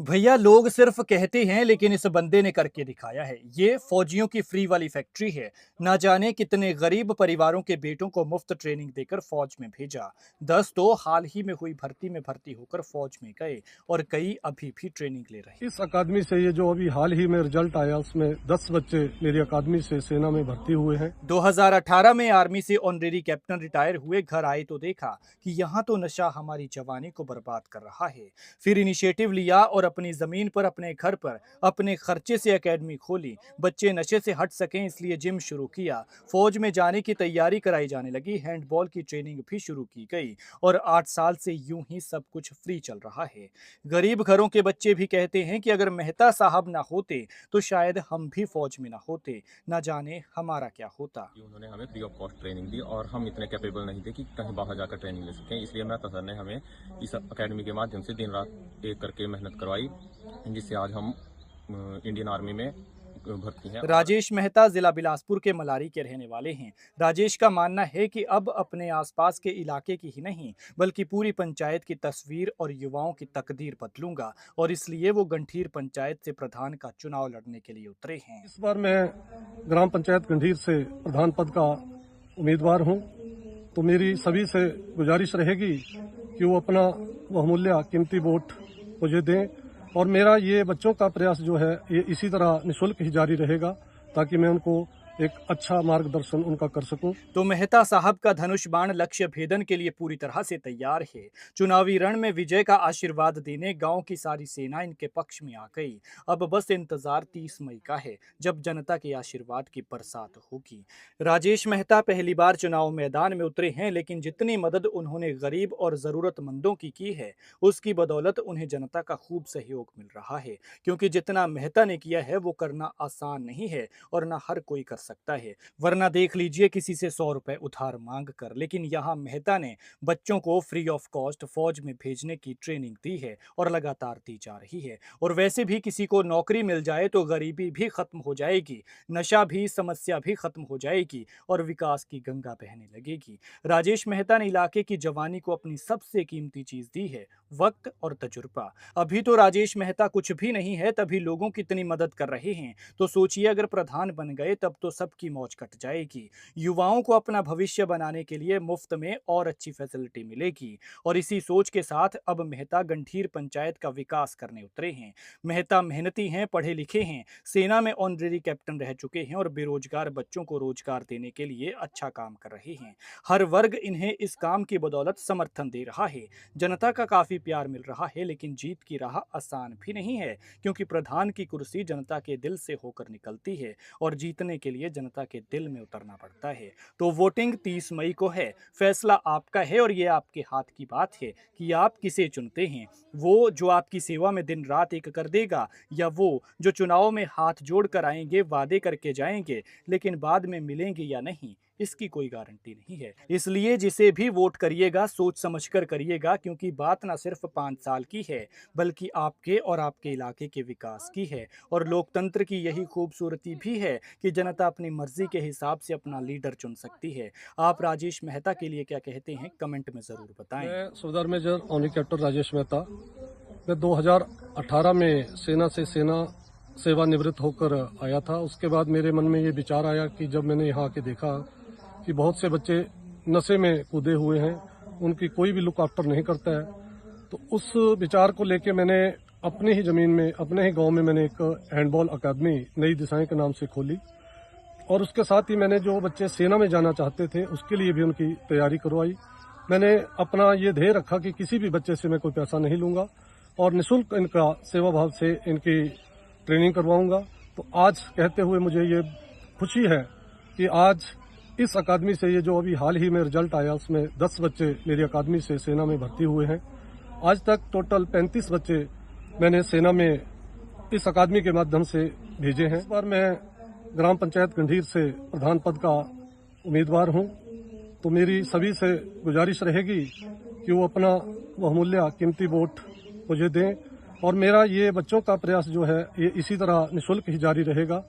भैया लोग सिर्फ कहते हैं लेकिन इस बंदे ने करके दिखाया है। ये फौजियों की फ्री वाली फैक्ट्री है। ना जाने कितने गरीब परिवारों के बेटों को मुफ्त ट्रेनिंग देकर फौज में भेजा। 10 तो हाल ही में हुई भर्ती में भर्ती होकर फौज में गए और कई अभी भी ट्रेनिंग ले रहे हैं। इस अकादमी से ये जो अभी हाल ही में रिजल्ट आया उसमें 10 बच्चे मेरी अकादमी से सेना में भर्ती हुए हैं। 2018 में आर्मी से ऑनरेरी कैप्टन रिटायर हुए, घर आए तो देखा कि यहाँ तो नशा हमारी जवानी को बर्बाद कर रहा है। फिर इनिशिएटिव लिया और अपनी जमीन पर, अपने घर पर, अपने खर्चे से एकेडमी खोली। बच्चे नशे से हट सकें इसलिए जिम शुरू किया। फौज में जाने की तैयारी कराई जाने लगी। हैंडबॉल की ट्रेनिंग भी शुरू की गई और 8 साल से यूं ही सब कुछ फ्री चल रहा है। गरीब घरों के बच्चे भी कहते हैं कि अगर मेहता साहब ना होते तो शायद हम भी फौज में ना होते। ना जाने हमारा क्या होता। उन्होंने हमें फ्री ऑफ कॉस्ट ट्रेनिंग दी और हम इतने कैपेबल नहीं थे कि कहीं बाहर जाकर ट्रेनिंग ले सकें, इसलिए मेहता सर ने हमें इस अकेडमी के माध्यम से दिन रात एक करके मेहनत करवाई, जिससे आज हम इंडियन आर्मी में भर्ती हैं। राजेश मेहता जिला बिलासपुर के मलारी के रहने वाले हैं। राजेश का मानना है कि अब अपने आसपास के इलाके की ही नहीं बल्कि पूरी पंचायत की तस्वीर और युवाओं की तकदीर बदलूंगा और इसलिए वो गंठीर पंचायत से प्रधान का चुनाव लड़ने के लिए उतरे हैं। इस बार मैं ग्राम पंचायत गंठीर से प्रधान पद का उम्मीदवार हूं, तो मेरी सभी से गुजारिश रहेगी कि वो अपना बहुमूल्य कीमती वोट मुझे दें और मेरा ये बच्चों का प्रयास जो है ये इसी तरह निःशुल्क ही जारी रहेगा ताकि मैं उनको एक अच्छा मार्गदर्शन उनका कर सकूं। तो मेहता साहब का धनुष बाण लक्ष्य भेदन के लिए पूरी तरह से तैयार है। चुनावी रण में विजय का आशीर्वाद देने गांव की सारी सेना इनके पक्ष में आ गई। अब बस इंतजार 30 मई का है जब जनता के आशीर्वाद की बरसात होगी। राजेश मेहता पहली बार चुनाव मैदान में उतरे हैं, लेकिन जितनी मदद उन्होंने गरीब और जरूरतमंदों की है उसकी बदौलत उन्हें जनता का खूब सहयोग मिल रहा है। क्योंकि जितना मेहता ने किया है वो करना आसान नहीं है और ना हर कोई कर सकता है। वरना देख लीजिए किसी से 100 रुपए उधार मांग कर, लेकिन यहाँ मेहता ने बच्चों को फ्री ऑफ कॉस्ट फौज में भेजने की ट्रेनिंग दी है और लगातार दी जा रही है। और वैसे भी किसी को नौकरी मिल जाए तो गरीबी भी खत्म हो जाएगी, नशा भी, समस्या भी खत्म हो जाएगी और विकास की गंगा बहने लगेगी। राजेश मेहता ने इलाके की जवानी को अपनी सबसे कीमती चीज दी है, वक्त और तजुर्बा। अभी तो राजेश मेहता कुछ भी नहीं है, तभी लोगों की इतनी मदद कर रहे हैं। तो सोचिए अगर प्रधान बन गए तब तो सबकी मौज कट जाएगी। युवाओं को अपना भविष्य बनाने के लिए मुफ्त में और अच्छी फैसिलिटी मिलेगी। और इसी सोच के साथ अब मेहता गंठीर पंचायत का विकास करने उतरे हैं। मेहता मेहनती हैं, पढ़े लिखे हैं, सेना में ऑनरेरी कैप्टन रह चुके हैं और बेरोजगार बच्चों को रोजगार देने के लिए अच्छा काम कर रहे हैं। हर वर्ग इन्हें इस काम की बदौलत समर्थन दे रहा है। जनता का काफी प्यार मिल रहा है, लेकिन जीत की राह आसान भी नहीं है, क्योंकि प्रधान की कुर्सी जनता के दिल से होकर निकलती है और जीतने के लिए जनता के दिल में उतरना पड़ता है। तो वोटिंग 30 मई को है। फैसला आपका है और ये आपके हाथ की बात है कि आप किसे चुनते हैं। वो जो आपकी सेवा में दिन रात एक कर देगा, या वो जो चुनाव में हाथ जोड़ कर आएंगे, वादे करके जाएंगे, लेकिन बाद में मिलेंगे या नहीं इसकी कोई गारंटी नहीं है। इसलिए जिसे भी वोट करिएगा सोच समझकर करिएगा, क्योंकि बात ना सिर्फ 5 साल की है बल्कि आपके और आपके इलाके के विकास की है। और लोकतंत्र की यही खूबसूरती भी है कि जनता अपनी मर्जी के हिसाब से अपना लीडर चुन सकती है। आप राजेश मेहता के लिए क्या कहते हैं, कमेंट में जरूर बताएं। मैं Subedar major honorary captain Rajesh Mehta. मैं 2018 में सेना से सेवानिवृत्त होकर आया था। उसके बाद मेरे मन में ये विचार आया कि जब मैंने यहाँ आके देखा कि बहुत से बच्चे नशे में कूदे हुए हैं, उनकी कोई भी लुक आफ्टर नहीं करता है, तो उस विचार को लेके मैंने अपनी ही जमीन में, अपने ही गांव में मैंने एक हैंडबॉल अकादमी नई दिशाएं के नाम से खोली और उसके साथ ही मैंने जो बच्चे सेना में जाना चाहते थे उसके लिए भी उनकी तैयारी करवाई। मैंने अपना ये ध्येय रखा कि किसी भी बच्चे से मैं कोई पैसा नहीं लूंगा और निःशुल्क इनका सेवा भाव से इनकी ट्रेनिंग करवाऊंगा। तो आज कहते हुए मुझे ये खुशी है कि आज इस अकादमी से ये जो अभी हाल ही में रिजल्ट आया उसमें 10 बच्चे मेरी अकादमी से सेना में भर्ती हुए हैं। आज तक टोटल 35 बच्चे मैंने सेना में इस अकादमी के माध्यम से भेजे हैं। इस बार मैं ग्राम पंचायत गंठीर से प्रधान पद का उम्मीदवार हूं, तो मेरी सभी से गुजारिश रहेगी कि वो अपना बहुमूल्य कीमती वोट मुझे दें और मेरा ये बच्चों का प्रयास जो है ये इसी तरह निःशुल्क ही जारी रहेगा